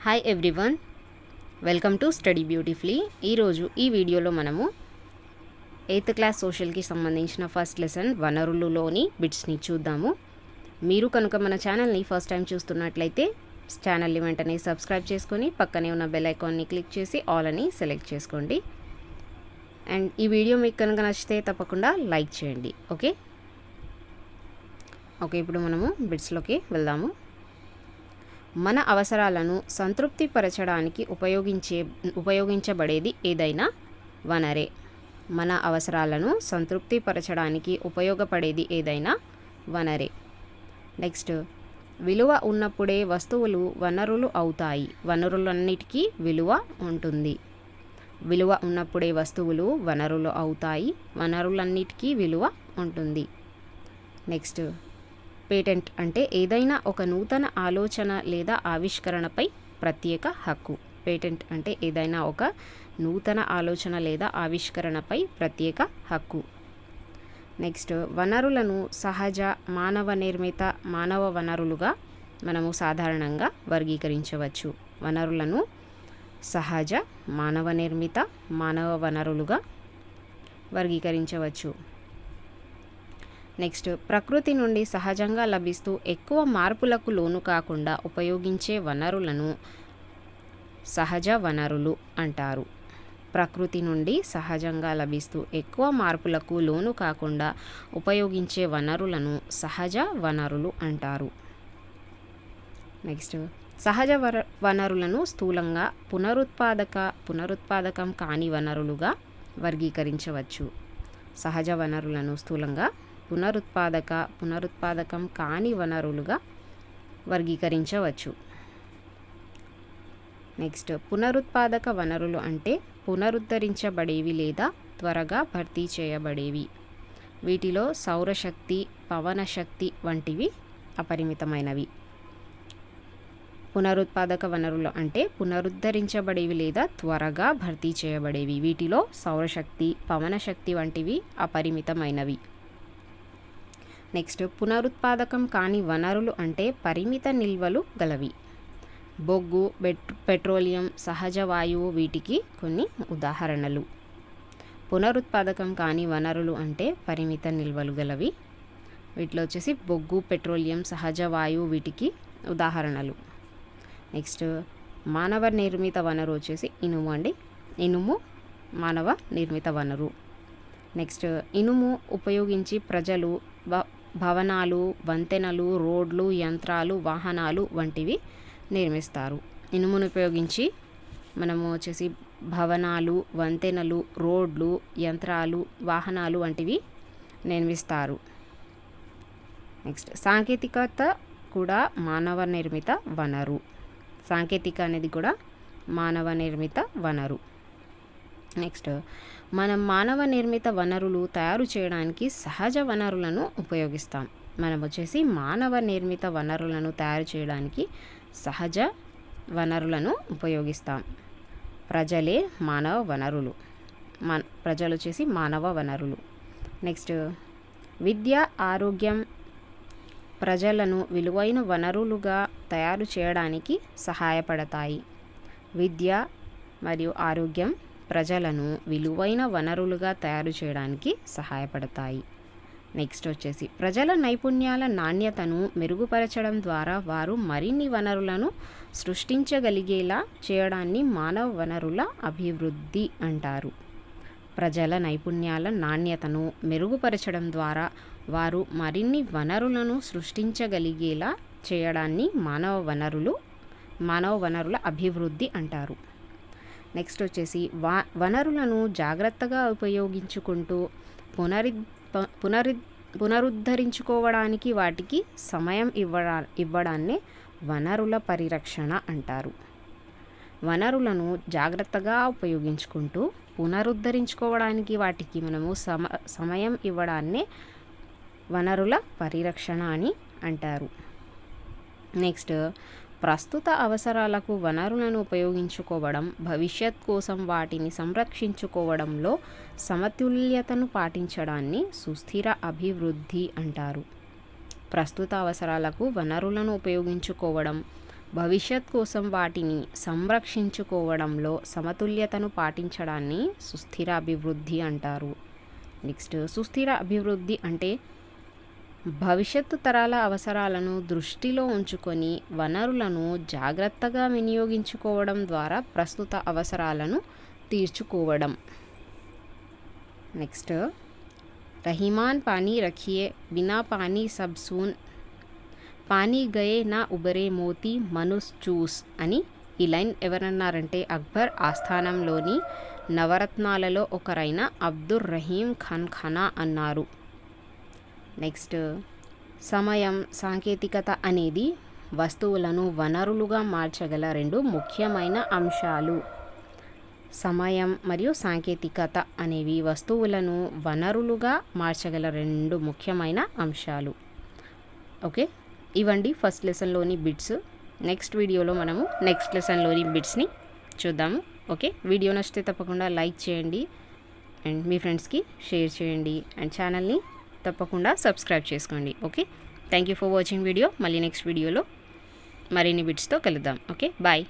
Hi everyone, welcome to study beautifully. ఈరోజు ఈ వీడియోలో మనము 8th క్లాస్ సోషల్కి సంబంధించిన ఫస్ట్ లెసన్ వనరులులోని బిట్స్ని చూద్దాము. మీరు కనుక మన ఛానల్ని ఫస్ట్ టైం చూస్తున్నట్లయితే ఛానల్ని వెంటనే సబ్స్క్రైబ్ చేసుకొని పక్కనే ఉన్న బెల్ ఐకాన్ని క్లిక్ చేసి ఆల్ అని సెలెక్ట్ చేసుకోండి. అండ్ ఈ వీడియో మీకు కనుక నచ్చితే తప్పకుండా లైక్ చేయండి. ఓకే, ఇప్పుడు మనము బిట్స్లోకి వెళ్దాము. మన అవసరాలను సంతృప్తిపరచడానికి ఉపయోగించబడేది ఏదైనా వనరే. మన అవసరాలను సంతృప్తిపరచడానికి ఉపయోగపడేది ఏదైనా వనరే. నెక్స్ట్, విలువ ఉన్నప్పుడే వస్తువులు వనరులు అవుతాయి. వనరులన్నిటికీ విలువ ఉంటుంది. విలువ ఉన్నప్పుడే వస్తువులు వనరులు అవుతాయి. వనరులన్నిటికీ విలువ ఉంటుంది. నెక్స్ట్, పేటెంట్ అంటే ఏదైనా ఒక నూతన ఆలోచన లేదా ఆవిష్కరణపై ప్రత్యేక హక్కు. పేటెంట్ అంటే ఏదైనా ఒక నూతన ఆలోచన లేదా ఆవిష్కరణపై ప్రత్యేక హక్కు. నెక్స్ట్, వనరులను సహజ, మానవ నిర్మిత, మానవ వనరులుగా మనము సాధారణంగా వర్గీకరించవచ్చు. వనరులను సహజ, మానవ నిర్మిత, మానవ వనరులుగా వర్గీకరించవచ్చు. నెక్స్ట్, ప్రకృతి నుండి సహజంగా లభిస్తూ ఎక్కువ మార్పులకు లోను కాకుండా ఉపయోగించే వనరులను సహజ వనరులు అంటారు. ప్రకృతి నుండి సహజంగా లభిస్తూ ఎక్కువ మార్పులకు లోను కాకుండా ఉపయోగించే వనరులను సహజ వనరులు అంటారు. నెక్స్ట్, సహజ వనరులను స్థూలంగా పునరుత్పాదకం కాని వనరులుగా వర్గీకరించవచ్చు. సహజ వనరులను స్థూలంగా పునరుత్పాదకం కాని వనరులుగా వర్గీకరించవచ్చు. నెక్స్ట్, పునరుత్పాదక వనరులు అంటే పునరుద్ధరించబడేవి లేదా త్వరగా భర్తీ చేయబడేవి. వీటిలో సౌరశక్తి, పవన శక్తి వంటివి అపరిమితమైనవి. పునరుత్పాదక వనరులు అంటే పునరుద్ధరించబడేవి లేదా త్వరగా భర్తీ చేయబడేవి. వీటిలో సౌరశక్తి, పవన శక్తి వంటివి అపరిమితమైనవి. నెక్స్ట్, పునరుత్పాదకం కాని వనరులు అంటే పరిమిత నిల్వలు గలవి. బొగ్గు, పెట్రోలియం, సహజ వాయువు వీటికి కొన్ని ఉదాహరణలు. పునరుత్పాదకం కాని వనరులు అంటే పరిమిత నిల్వలు గలవి. వీటిలో వచ్చేసి బొగ్గు, పెట్రోలియం, సహజ వాయువు వీటికి ఉదాహరణలు. నెక్స్ట్, మానవ నిర్మిత వనరు వచ్చేసి ఇనుము అండి. ఇనుము మానవ నిర్మిత వనరు. నెక్స్ట్, ఇనుము ఉపయోగించి ప్రజలు భవనాలు, వంతెనలు, రోడ్లు, యంత్రాలు, వాహనాలు వంటివి నిర్మిస్తారు. ఇనుమును ఉపయోగించి మనము వచ్చేసి భవనాలు, వంతెనలు, రోడ్లు, యంత్రాలు, వాహనాలు వంటివి నిర్మిస్తారు. నెక్స్ట్, సాంకేతికత కూడా మానవ నిర్మిత వనరు. సాంకేతిక అనేది కూడా మానవ నిర్మిత వనరు. నెక్స్ట్, మనం మానవ నిర్మిత వనరులు తయారు చేయడానికి సహజ వనరులను ఉపయోగిస్తాం. మనం వచ్చేసి మానవ నిర్మిత వనరులను తయారు చేయడానికి సహజ వనరులను ఉపయోగిస్తాం. ప్రజలే మానవ వనరులు. ప్రజలు వచ్చేసి మానవ వనరులు. నెక్స్ట్, విద్య, ఆరోగ్యం ప్రజలను విలువైన వనరులుగా తయారు చేయడానికి సహాయపడతాయి. విద్య మరియు ఆరోగ్యం ప్రజలను విలువైన వనరులుగా తయారు చేయడానికి సహాయపడతాయి. నెక్స్ట్ వచ్చేసి ప్రజల నైపుణ్యాల నాణ్యతను మెరుగుపరచడం ద్వారా వారు మరిన్ని వనరులను సృష్టించగలిగేలా చేయడాన్ని మానవ వనరుల అభివృద్ధి అంటారు. ప్రజల నైపుణ్యాల నాణ్యతను మెరుగుపరచడం ద్వారా వారు మరిన్ని వనరులను సృష్టించగలిగేలా చేయడాన్ని మానవ వనరుల అభివృద్ధి అంటారు. నెక్స్ట్ వచ్చేసి వనరులను జాగ్రత్తగా ఉపయోగించుకుంటూ పునరుద్ధరించుకోవడానికి వాటికి సమయం ఇవ్వడాన్నే వనరుల పరిరక్షణ అంటారు. వనరులను జాగ్రత్తగా ఉపయోగించుకుంటూ పునరుద్ధరించుకోవడానికి వాటికి మనము సమయం ఇవ్వడాన్నే వనరుల పరిరక్షణ అని అంటారు. నెక్స్ట్, ప్రస్తుత అవసరాలకు వనరులను ఉపయోగించుకోవడం భవిష్యత్ కోసం వాటిని సంరక్షించుకోవడంలో సమతుల్యతను పాటించడాన్ని సుస్థిర అభివృద్ధి అంటారు. ప్రస్తుత అవసరాలకు వనరులను ఉపయోగించుకోవడం భవిష్యత్ కోసం వాటిని సంరక్షించుకోవడంలో సమతుల్యతను పాటించడాన్ని సుస్థిర అభివృద్ధి అంటారు. నెక్స్ట్, సుస్థిర అభివృద్ధి అంటే భవిష్యత్తు తరాల అవసరాలను దృష్టిలో ఉంచుకొని వనరులను జాగ్రత్తగా వినియోగించుకోవడం ద్వారా ప్రస్తుత అవసరాలను తీర్చుకోవడం. నెక్స్ట్, రహిమాన్ పానీ రఖియే బినా పానీ సబ్ సూన్, పానీ గయే నా ఉబరే మోతీ మనుస్ చూస్ అని ఈ లైన్ ఎవరన్నారంటే అక్బర్ ఆస్థానంలోని నవరత్నాలలో ఒకరైన అబ్దుర్ రహీం ఖాన్ ఖానా అన్నారు. నెక్స్ట్, సమయం, సాంకేతికత అనేది వస్తువులను వనరులుగా మార్చగల రెండు ముఖ్యమైన అంశాలు. సమయం మరియు సాంకేతికత అనేవి వస్తువులను వనరులుగా మార్చగల రెండు ముఖ్యమైన అంశాలు. ఓకే, ఇవండి ఫస్ట్ లెసన్లోని బిట్స్. నెక్స్ట్ వీడియోలో మనము నెక్స్ట్ లెసన్లోని బిట్స్ని చూద్దాము. ఓకే, వీడియో నచ్చితే తప్పకుండా లైక్ చేయండి అండ్ మీ ఫ్రెండ్స్కి షేర్ చేయండి అండ్ ఛానల్ని తప్పకుండా సబ్స్క్రైబ్ చేసుకోండి. Okay, thank you for watching video. మళ్ళీ నెక్స్ట్ వీడియోలో మరిన్ని బిట్స్తో కలుద్దాం. Okay, bye.